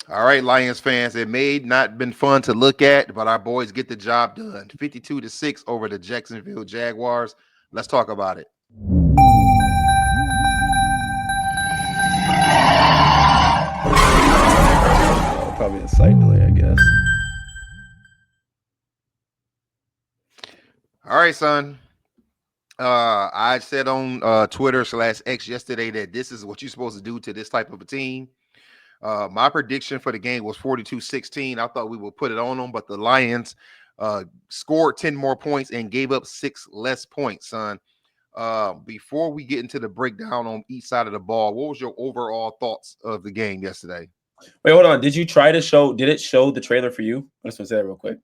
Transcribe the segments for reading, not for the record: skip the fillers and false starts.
All right, Lions fans, it may not been fun to look at, but our boys get the job done. 52-6 over the Jacksonville Jaguars. Let's talk about it. Probably a slight delay, I guess. All right, son. I said on Twitter/X yesterday that this is what you're supposed to do to this type of a team. My prediction for the game was 42-16. I thought we would put it on them, but the Lions scored 10 more points and gave up 6 less points, son. Before we get into the breakdown on each side of the ball, what was your overall thoughts of the game yesterday? Wait, hold on. Did you try to show? Did it show the trailer for you? I just want to say that real quick.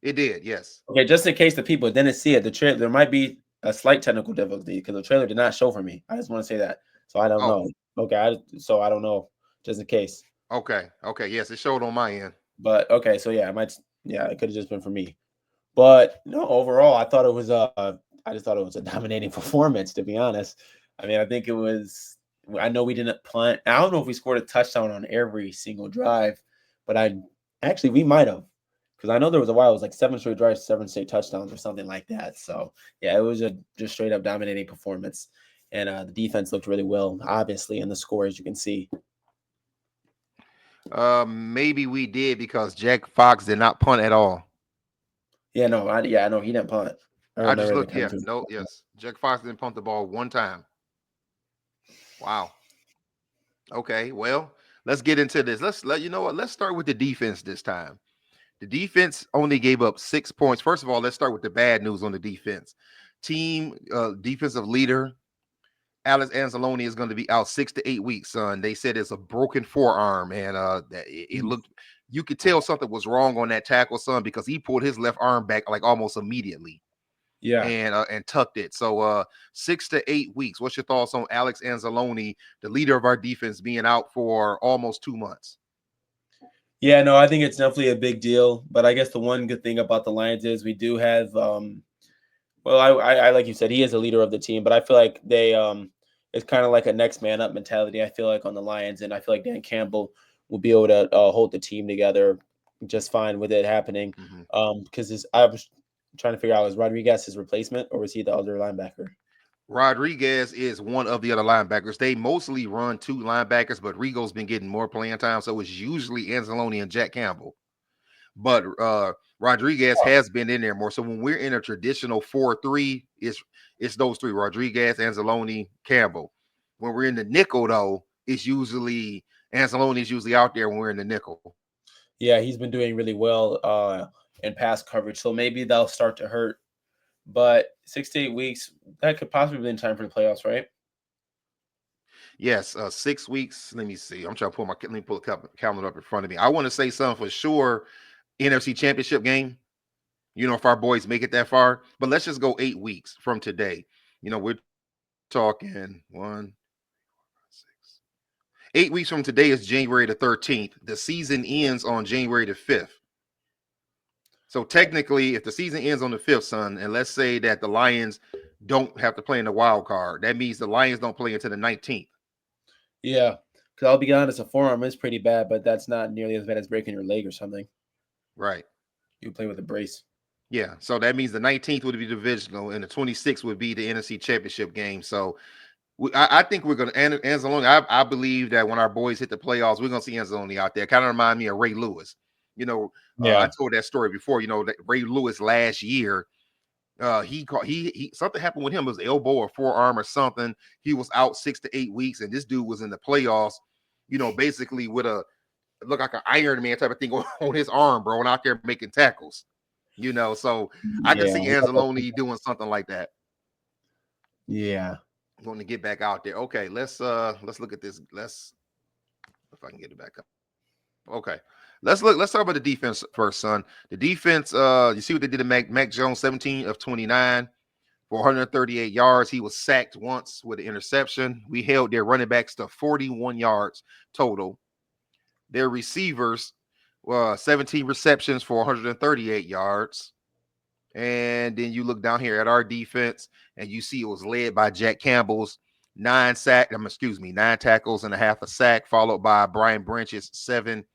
It did, yes. Okay, just in case the people didn't see it, the trailer there might be a slight technical difficulty because the trailer did not show for me. I just want to say that, so I don't Oh, know. Okay, so I don't know, just in case. okay, yes, it showed on my end. But okay, so yeah, it could have just been for me. But no, overall, I thought it was I just thought it was a dominating performance. To be honest, I mean, I think it was. I know we didn't punt. I don't know if we scored a touchdown on every single drive, but we might have because I know there was a while it was like 7 straight drives, 7 straight touchdowns or something like that. So yeah, it was a just straight up dominating performance, and the defense looked really well, obviously, in the score as you can see. Maybe we did because Jack Fox did not punt at all. Yeah, no, I know he didn't punt. I I just remember the looked, yeah, commentary. no, yes. Jack Fox didn't punt the ball one time. Wow. Okay, well, let's get into this. You know what? Let's start with the defense this time. The defense only gave up 6 points. First of all, let's start with the bad news on the defense. Team defensive leader Alex Anzalone is going to be out 6 to 8 weeks, son. They said it's a broken forearm, and that it looked. You could tell something was wrong on that tackle, son, because he pulled his left arm back like almost immediately Yeah. and tucked it. So 6 to 8 weeks. What's your thoughts on Alex Anzalone, the leader of our defense, being out for almost 2 months? Yeah, no, I think it's definitely a big deal. But I guess the one good thing about the Lions is we do have well, I like you said, he is a leader of the team, but I feel like they it's kind of like a next man up mentality. I feel like on the Lions, and I feel like Dan Campbell will be able to hold the team together just fine with it happening. Mm-hmm. Because I was trying to figure out, was Rodriguez his replacement or was he the other linebacker? Rodriguez is one of the other linebackers. They mostly run two linebackers, but Rigo's been getting more playing time, so it's usually Anzalone and Jack Campbell. But Rodriguez has been in there more. So when we're in a traditional 4-3, it's those three: Rodriguez, Anzalone, Campbell. When we're in the nickel, though, it's usually Anzalone is usually out there when we're in the nickel. Yeah, he's been doing really well in pass coverage, so maybe they'll start to hurt. But 6 to 8 weeks, that could possibly be in time for the playoffs, right? Yes, 6 weeks. Let me see. I'm trying to let me pull the calendar up in front of me. I want to say something for sure. NFC Championship game. If our boys make it that far, but let's just go 8 weeks from today. We're talking 8 weeks from today is January the 13th. The season ends on January the 5th. So technically, if the season ends on the 5th, son, and let's say that the Lions don't have to play in the wild card, that means the Lions don't play until the 19th. Yeah, because I'll be honest, a forearm is pretty bad, but that's not nearly as bad as breaking your leg or something. Right. You play with a brace. Yeah. So that means the 19th would be divisional, and the 26th would be the NFC Championship game. So I think we're going to Anzalone. I believe that when our boys hit the playoffs, we're going to see Anzalone out there. Kind of remind me of Ray Lewis. I Yeah. told that story before. That Ray Lewis last year, he something happened with him. It was elbow or forearm or something. He was out 6 to 8 weeks, and this dude was in the playoffs. Basically with a look like an Iron Man type of thing on his arm, bro, and out there making tackles. So I can Yeah. see Anzalone doing something like that. Yeah. Going to get back out there. Okay, let's look at this. Let's if I can get it back up. Okay. Let's talk about the defense first, son. The defense, you see what they did to Mac Jones, 17 of 29 for 138 yards. He was sacked once with an interception. We held their running backs to 41 yards total. Their receivers 17 receptions for 138 yards. And then you look down here at our defense, and you see it was led by Jack Campbell's 9 tackles and a half a sack, followed by Brian Branch's 7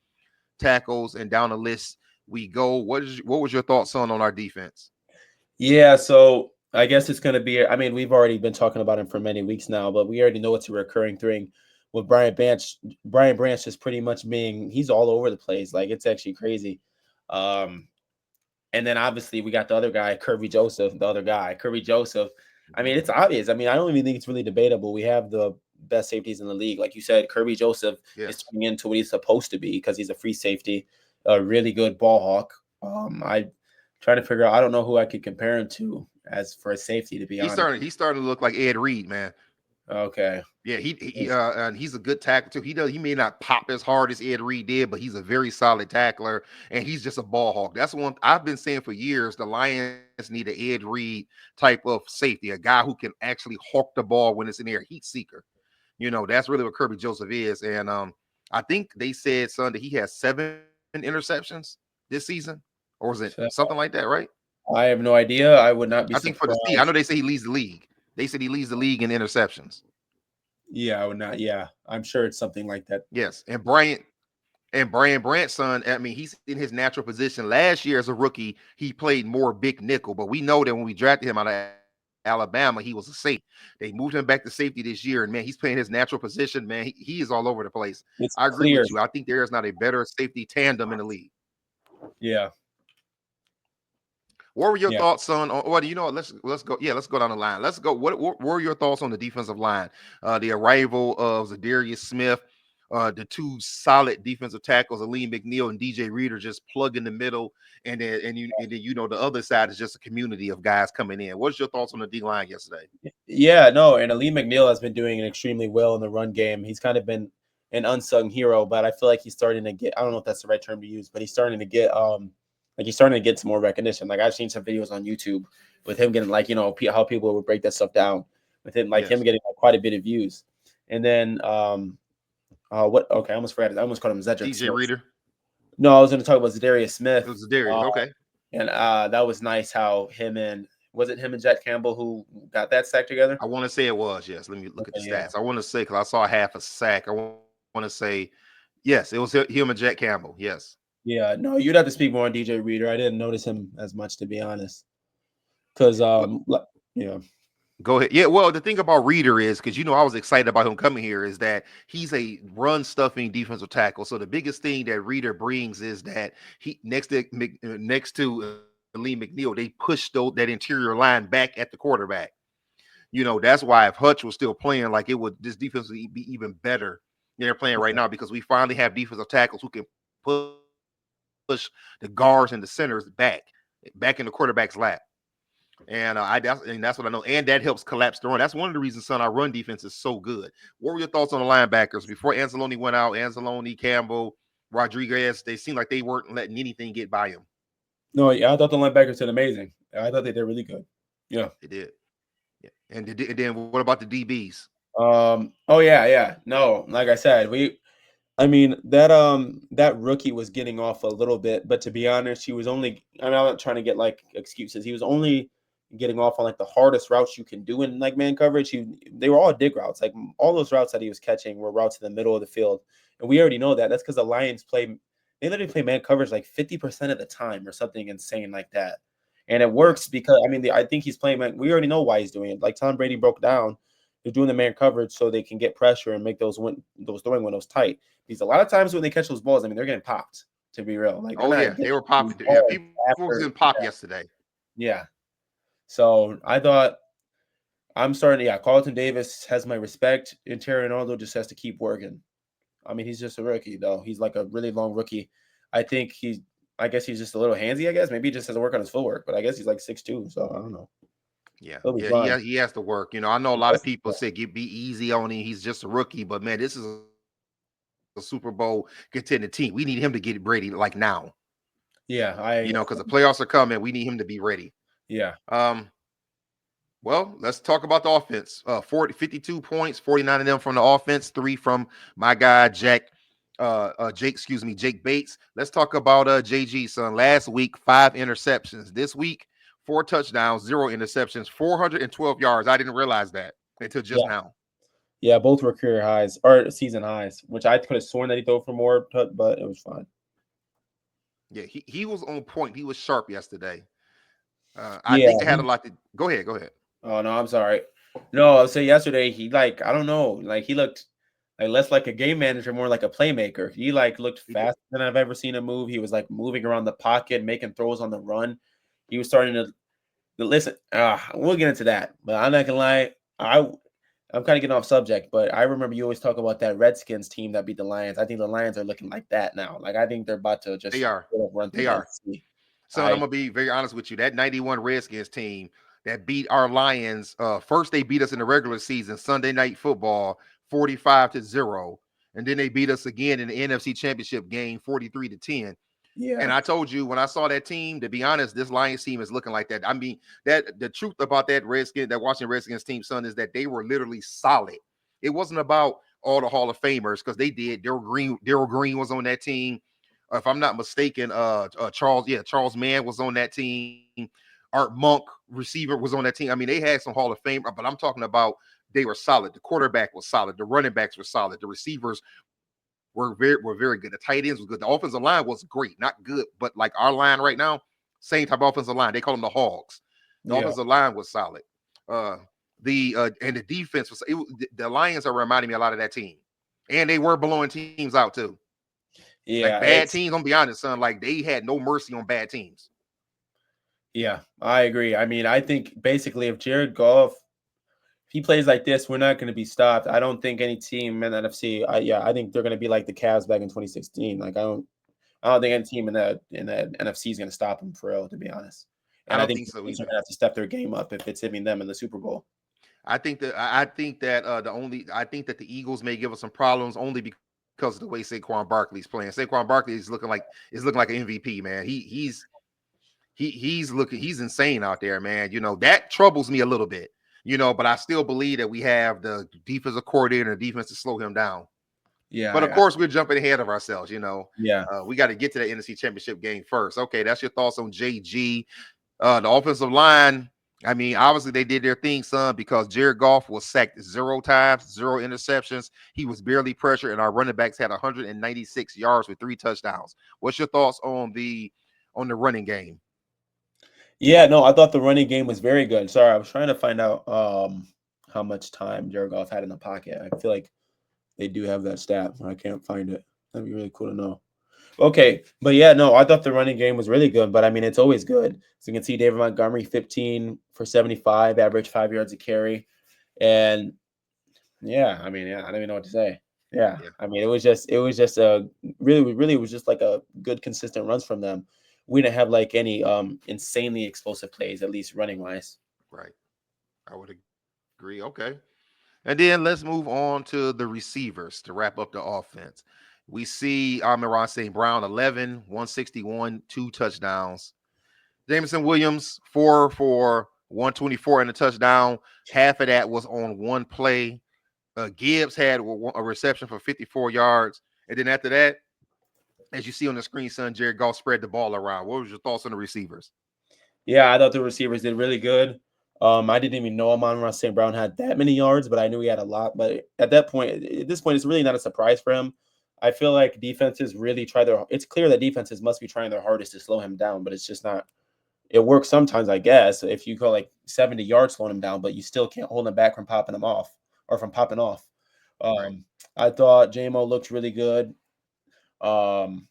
tackles, and down the list we go. What was your thoughts on our defense? Yeah, so I guess it's going to be. I mean, we've already been talking about him for many weeks now, but we already know it's a recurring thing with Brian Branch. Brian Branch is pretty much he's all over the place. Like it's actually crazy. Um, and then obviously we got the other guy, Kirby Joseph. The other guy, Kirby Joseph. I mean, it's obvious. I mean, I don't even think it's really debatable. We have the best safeties in the league, like you said. Kirby Joseph is turning into what he's supposed to be because he's a free safety, a really good ball hawk. I trying to figure out. I don't know who I could compare him to as for a safety. To be honest, He's starting to look like Ed Reed, man. Okay. Yeah, and he's a good tackler too. He may not pop as hard as Ed Reed did, but he's a very solid tackler, and he's just a ball hawk. That's one I've been saying for years. The Lions need an Ed Reed type of safety, a guy who can actually hawk the ball when it's in the air, heat seeker. That's really what Kirby Joseph is. And I think they said, son, that he has 7 interceptions this season, or was it something like that, right? I have no idea. I would not be I think surprised. for the season, I know they say he leads the league. They said he leads the league in interceptions. Yeah, I would not. Yeah, I'm sure it's something like that. Yes, and Brian Brant's son, I mean, he's in his natural position. Last year as a rookie, he played more big nickel, but we know that when we drafted him out of Alabama, he was a safety. They moved him back to safety this year, and man, he's playing his natural position. Man, he is all over the place. I agree with you. I think there is not a better safety tandem in the league. Yeah. What were your thoughts on? What let's go. Yeah, let's go down the line. Let's go. What were your thoughts on the defensive line? The arrival of Zadarius Smith, the 2 solid defensive tackles, Aleem McNeil and DJ Reader, just plug in the middle, and then the other side is just a community of guys coming in. What's your thoughts on the D line yesterday? Yeah, no, and Aleem McNeil has been doing extremely well in the run game. He's kind of been an unsung hero, but I feel like he's starting to get. I don't know if that's the right term to use, but he's starting to get he's starting to get some more recognition. Like I've seen some videos on YouTube with him getting how people would break that stuff down with him, him getting quite a bit of views. And then what? Okay, I almost forgot. I almost called him Zedrick DJ Smith. Reader. No, I was going to talk about Zadarius Smith. It was Zadarius. Okay. And that was nice how him and Jack Campbell who got that sack together? I want to say it was, yes. Let me look at the stats. I want to say, because I saw half a sack. I want to say, yes, it was him and Jack Campbell. Yes. Yeah, no, you'd have to speak more on DJ Reader. I didn't notice him as much, to be honest. Because, yeah. Go ahead. Yeah, well, the thing about Reader is, because I was excited about him coming here, is that he's a run stuffing defensive tackle. So the biggest thing that Reader brings is that he next to Lee McNeil, they pushed that interior line back at the quarterback. That's why if Hutch was still playing, like this defense would be even better than they're playing right now, because we finally have defensive tackles who can push the guards and the centers back in the quarterback's lap. And that's what I know. And that helps collapse the run. That's one of the reasons, son, our run defense is so good. What were your thoughts on the linebackers? Before Anzalone went out, Campbell, Rodriguez, they seemed like they weren't letting anything get by him. No, yeah, I thought the linebackers did amazing. I thought they did really good. Yeah. They did. Yeah. And then what about the DBs? Oh, yeah. No, like I said, that rookie was getting off a little bit, but to be honest, he was only, I'm not trying to get excuses. He was only getting off on the hardest routes you can do in man coverage. They were all dig routes. All those routes that he was catching were routes in the middle of the field. And we already know that. That's because the Lions they literally play man coverage 50% of the time or something insane like that. And it works because, I think he's playing man. We already know why he's doing it. Like Tom Brady broke down. They're doing the man coverage so they can get pressure and make those throwing windows tight. Because a lot of times when they catch those balls, they're getting popped, to be real. They were popping. Yeah, people was getting popped yesterday. Yeah. So I thought Carlton Davis has my respect, and Terry Arnold just has to keep working. He's just a rookie, though. He's a really long rookie. I guess he's just a little handsy, I guess. Maybe he just has to work on his footwork, but I guess he's 6'2", so I don't know. Yeah, he has to work. I know a lot of people say be easy on him. He's just a rookie, but man, this is a Super Bowl contending team. We need him to get ready now. Yeah, because the playoffs are coming. We need him to be ready. Yeah. Well, let's talk about the offense. 52 points, 49 of them from the offense, 3 from my guy Jake Bates. Let's talk about JG, son. Last week, 5 interceptions. This week, 4 touchdowns, 0 interceptions, 412 yards. I didn't realize that until just now. Yeah, both were career highs or season highs, which I could have sworn that he threw for more, but it was fine. Yeah, he was on point. He was sharp yesterday. I Yeah. think they had a lot to go ahead. Go ahead. Oh no, I'm sorry. No, I'll say yesterday he like I don't know, like he looked like less like a game manager, more like a playmaker. He like looked He did. faster than I've ever seen him move. He was like moving around the pocket, making throws on the run. He was starting to listen. We'll get into that, but I'm not gonna lie. I'm kind of getting off subject, but I remember you always talk about that Redskins team that beat the Lions. I think the Lions are looking like that now. Like I think they're about to They just are. run through They the are. NFC. Son, I'm I gonna be very honest with you. That 91 Redskins team that beat our Lions, first they beat us in the regular season, Sunday night football, 45-0. And then they beat us again in the NFC championship game, 43-10. And yeah I told you when I saw that team, to be honest, this Lions team is looking like that. I mean, that the truth about that Washington Redskins team, son, is that they were literally solid. It wasn't about all the Hall of Famers because they did. Daryl Green was on that team. If I'm not mistaken, Charles Mann was on that team. Art Monk, receiver, was on that team. I mean, they had some Hall of Fame, but I'm talking about they were solid. The quarterback was solid. The running backs were solid. The receivers were very good. The tight ends was good. The offensive line was great, not good, but like our line right now, same type of offensive line. They call them the Hogs. The yeah offensive line was solid. And the defense the Lions are reminding me a lot of that team, and they were blowing teams out too. Like yeah bad it's teams. I'm gonna be honest, son. Like they had no mercy on bad teams. Yeah, I agree. I mean, I think basically if Jared Goff if he plays like this, we're not going to be stopped. I don't think any team in the NFC. I think they're going to be like the Cavs back in 2016. Like I don't think any team in the NFC is going to stop them for real, to be honest. I And I don't think think the so Chiefs are either. going to have to step their game up if it's hitting them in the Super Bowl. I think that the Eagles may give us some problems only because of the way Saquon Barkley's playing. Saquon Barkley is looking like an MVP, man. He's insane out there, man. That troubles me a little bit. But I still believe that we have the defensive coordinator and defense to slow him down. Yeah, But of course, we're jumping ahead of ourselves. yeah, We got to get to the NFC Championship game first. Okay, that's your thoughts on JG. The offensive line. I mean, obviously they did their thing, son, because Jared Goff was sacked 0 times, 0 interceptions. He was barely pressured, and our running backs had 196 yards with 3 touchdowns. What's your thoughts on the running game? yeah. No, I thought the running game was very good. Sorry, I was trying to find out how much time Jared Goff had in the pocket. I feel like they do have that stat, but I can't find it. That'd be really cool to know. Okay, but yeah, no, I thought the running game was really good, but I mean, it's always good. So you can see David Montgomery, 15 for 75, average 5 yards a carry. And yeah, I mean, yeah, I don't even know what to say. Yeah, Yeah, I mean, it was just a really was just like a good, consistent runs from them. We didn't have like any insanely explosive plays, at least running wise. right. I would agree. Okay. And then let's move on to the receivers to wrap up the offense. We see Amon St. Brown, 11, 161, 2 touchdowns. Jameson Williams, 4 for 124 and a touchdown. Half of that was on one play. Gibbs had a reception for 54 yards. And then after that, as you see on the screen, son, Jared Goff spread the ball around. What was your thoughts on the receivers? Yeah, I thought the receivers did really good. I didn't even know Amon St. Brown had that many yards, but I knew he had a lot. But at this point, it's really not a surprise for him. I feel like defenses really try their. It's clear that defenses must be trying their hardest to slow him down, but it's just not. It works sometimes, I guess, if you go like 70 yards slowing him down, but you still can't hold him back from popping him off or from popping off. Right. I thought JMO looked really good. Um,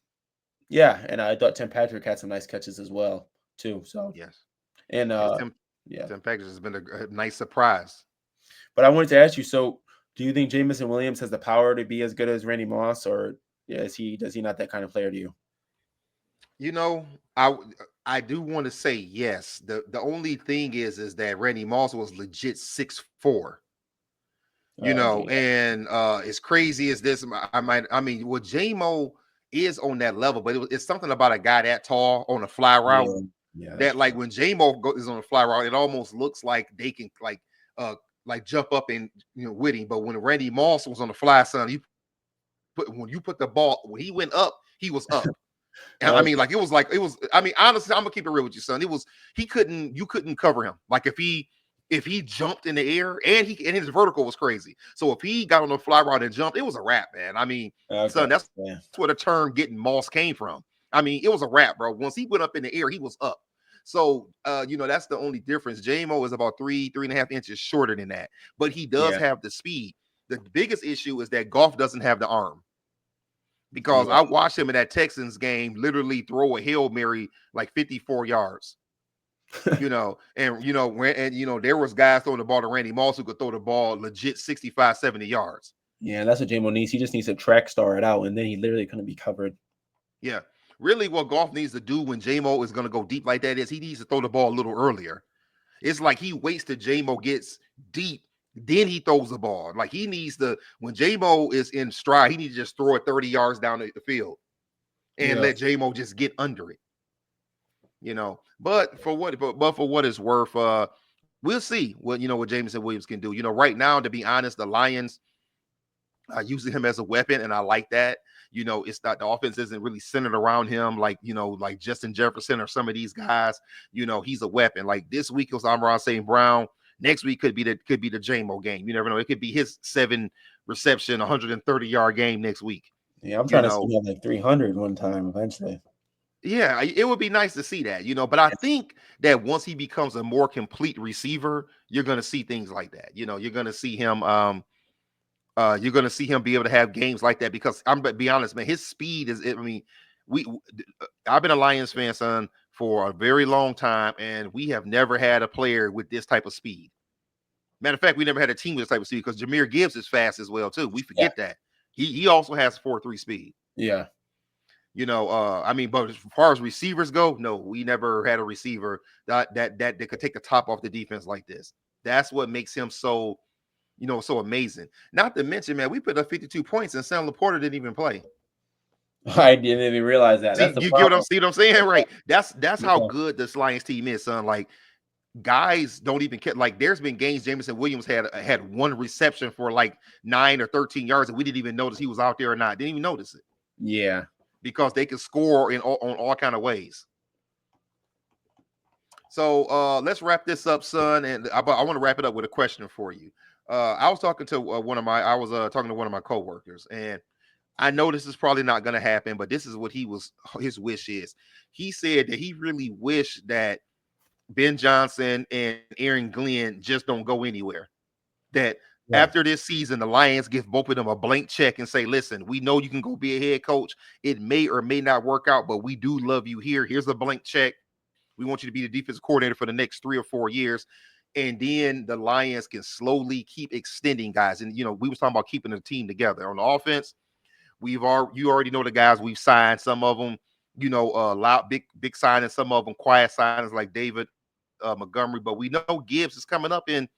yeah, and I thought Tim Patrick had some nice catches as well, too. So Yes. and Yes. Tim, yeah. Tim Packers has been a nice surprise. But I wanted to ask you, so do you think Jamison Williams has the power to be as good as Randy Moss, or yeah, does he not that kind of player to you? You know, I I do want to say yes. The only thing is that Randy Moss was legit 6'4". Okay, And as crazy as this, I mean, well, JMO is on that level, but it's something about a guy that tall on a fly route yeah, yeah, that's that, true. like, when JMO is on a fly route, it almost looks like they can uh like jump up and with him. But when Randy Moss was on the fly, son, when you put the ball, when he went up, he was up. And I mean, Okay, like it was. I mean, honestly, I'm gonna keep it real with you, son. You couldn't cover him. Like if he jumped in the air, and his vertical was crazy. So if he got on the fly route and jumped, it was a wrap, man. I mean, son, okay, that's yeah, where the term getting Moss came from. I mean, it was a wrap, bro. Once he went up in the air, he was up. So, that's the only difference. JMO is about 3.5 inches shorter than that, but he does Yeah. have the speed. The biggest issue is that Goff doesn't have the arm, because Yeah. I watched him in that Texans game literally throw a Hail Mary like 54 yards. There was guys throwing the ball to Randy Moss who could throw the ball legit 65, 70 yards. Yeah, that's what J-Mo needs. He just needs to track star it out, and then he literally couldn't be covered. Yeah. Really, what Goff needs to do when J-Mo is going to go deep like that is he needs to throw the ball a little earlier. It's like he waits till J-Mo gets deep, then he throws the ball. Like he needs to, when J-Mo is in stride, he needs to just throw it 30 yards down the field and let J-Mo just get under it. But for what it's worth, we'll see what Jameson Williams can do. Right now, to be honest, the Lions are using him as a weapon, and I like that. It's not, the offense isn't really centered around him like Justin Jefferson or some of these guys. He's a weapon. Like this week it was Amon-Ra St. Brown. Next week could be the JMO game. You never know. It could be his 7 reception, 130-yard game next week. Yeah, I'm trying to see him like 300 one time eventually. Yeah, it would be nice to see that, but I think that once he becomes a more complete receiver, you're going to see things like that. You're going to see him be able to have games like that, because I'm going to be honest, man, his speed is, I've been a Lions fan, son, for a very long time, and we have never had a player with this type of speed. Matter of fact, we never had a team with this type of speed, because Jahmyr Gibbs is fast as well, too. We forget that. He also has 4.3 speed. Yeah. But as far as receivers go, no, we never had a receiver that could take the top off the defense like this. That's what makes him so amazing. Not to mention, man, we put up 52 points and Sam Laporta didn't even play. I didn't even realize that. That's the problem. See what I'm saying? Right. That's how good this Lions team is, son. Like, guys don't even care. Like, there's been games Jameson Williams had one reception for like 9 or 13 yards, and we didn't even notice he was out there or not. Didn't even notice it. Yeah. Because they can score on all kind of ways. So let's wrap this up, son. And I want to wrap it up with a question for you. I was talking to one of my coworkers, and I know this is probably not going to happen, but this is what his wish is. He said that he really wished that Ben Johnson and Aaron Glenn just don't go anywhere. That after this season, the Lions give both of them a blank check and say, listen, we know you can go be a head coach. It may or may not work out, but we do love you here. Here's a blank check. We want you to be the defensive coordinator for the next 3 or 4 years. And then the Lions can slowly keep extending guys. And, we was talking about keeping the team together. On the offense, you already know the guys we've signed. Some of them, loud, big signings. Some of them quiet signings like David Montgomery. But we know Gibbs is coming up in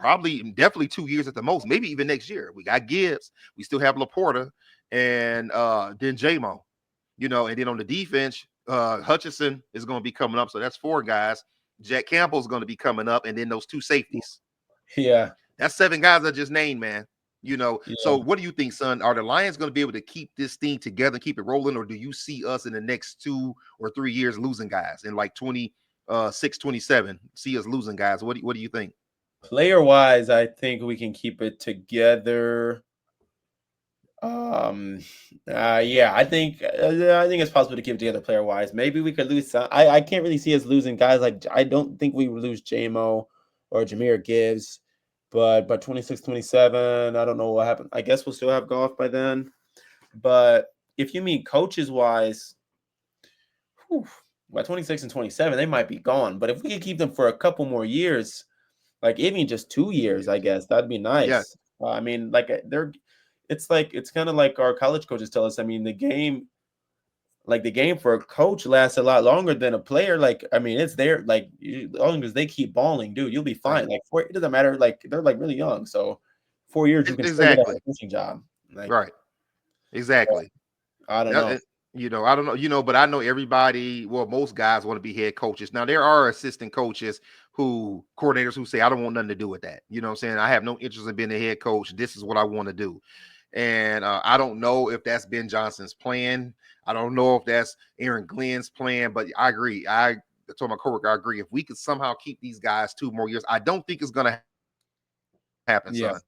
definitely 2 years at the most, maybe even next year. We got Gibbs. We still have Laporta and then J-Mo, and then on the defense, Hutchinson is going to be coming up. So that's 4 guys. Jack Campbell is going to be coming up, and then those 2 safeties. Yeah. That's 7 guys I just named, man. So what do you think, son? Are the Lions going to be able to keep this thing together and keep it rolling, or do you see us in the next 2 or 3 years losing guys in like 26, 27? See us losing guys. What do you think? Player wise, I think we can keep it together. I think it's possible to keep it together player wise. Maybe we could lose some. I can't really see us losing guys. Like, I don't think we would lose JMO or Jahmyr Gibbs, but 26, 27, I don't know what happened. I guess we'll still have Goff by then. But if you mean coaches wise, by 26 and 27, they might be gone. But if we could keep them for a couple more years, like even just 2 years, I guess that'd be nice. Yeah. It's kind of like our college coaches tell us. I mean, the game for a coach lasts a lot longer than a player. Like, I mean, it's there. Like, as long as they keep balling, dude, you'll be fine. Like, it doesn't matter. Like, they're like really young, so 4 years you can still get a coaching job. Like, right. Exactly. I don't know. I don't know, but I know everybody, most guys want to be head coaches. Now, there are assistant coaches coordinators who say, I don't want nothing to do with that. You know what I'm saying? I have no interest in being a head coach. This is what I want to do. And I don't know if that's Ben Johnson's plan. I don't know if that's Aaron Glenn's plan, but I agree. I told my coworker, I agree. If we could somehow keep these guys 2 more years, I don't think it's going to happen, son.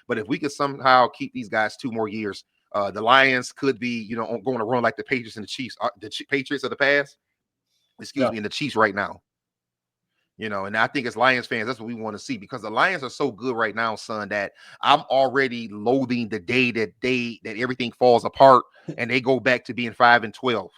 But if we could somehow keep these guys 2 more years, The Lions could be, going to run like the Patriots and the Chiefs, Patriots of the past. Excuse me, and the Chiefs right now. And I think as Lions fans, that's what we want to see, because the Lions are so good right now, son, that I'm already loathing the day that everything falls apart and they go back to being 5-12.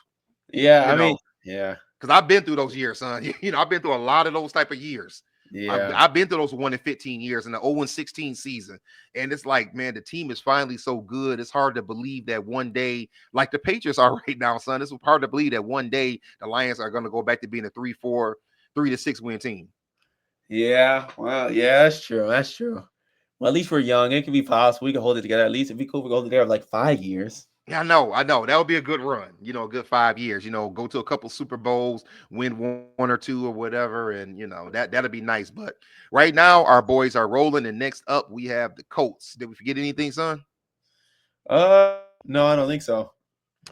Yeah, I mean, yeah, because I've been through those years, son. I've been through a lot of those type of years. yeah, I've been through those 1-15 years in the 0-16 season, and it's like, man, the team is finally so good. It's hard to believe that one day, like the Patriots are right now, son. It's hard to believe that one day the Lions are going to go back to being a 3-4, 3-6 win team. Yeah, well, yeah, that's true. That's true. Well, at least we're young. It can be possible. We can hold it together. At least if we could, we hold it there like 5 years. Yeah, I know. That would be a good run. A good 5 years. Go to a couple Super Bowls, win one or two or whatever, and that'll be nice. But right now, our boys are rolling. And next up, we have the Colts. Did we forget anything, son? No, I don't think so.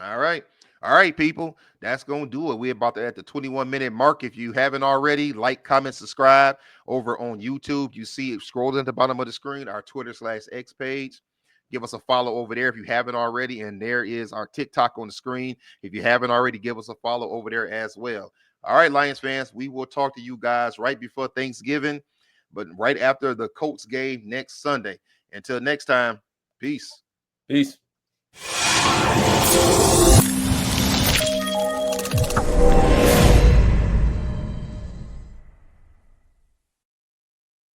All right, people. That's gonna do it. We're about to at the 21-minute mark. If you haven't already, like, comment, subscribe over on YouTube. You see it scrolling at the bottom of the screen, our Twitter/X page. Give us a follow over there if you haven't already. And there is our TikTok on the screen. If you haven't already, give us a follow over there as well. All right, Lions fans, we will talk to you guys right before Thanksgiving, but right after the Colts game next Sunday. Until next time, peace. Peace.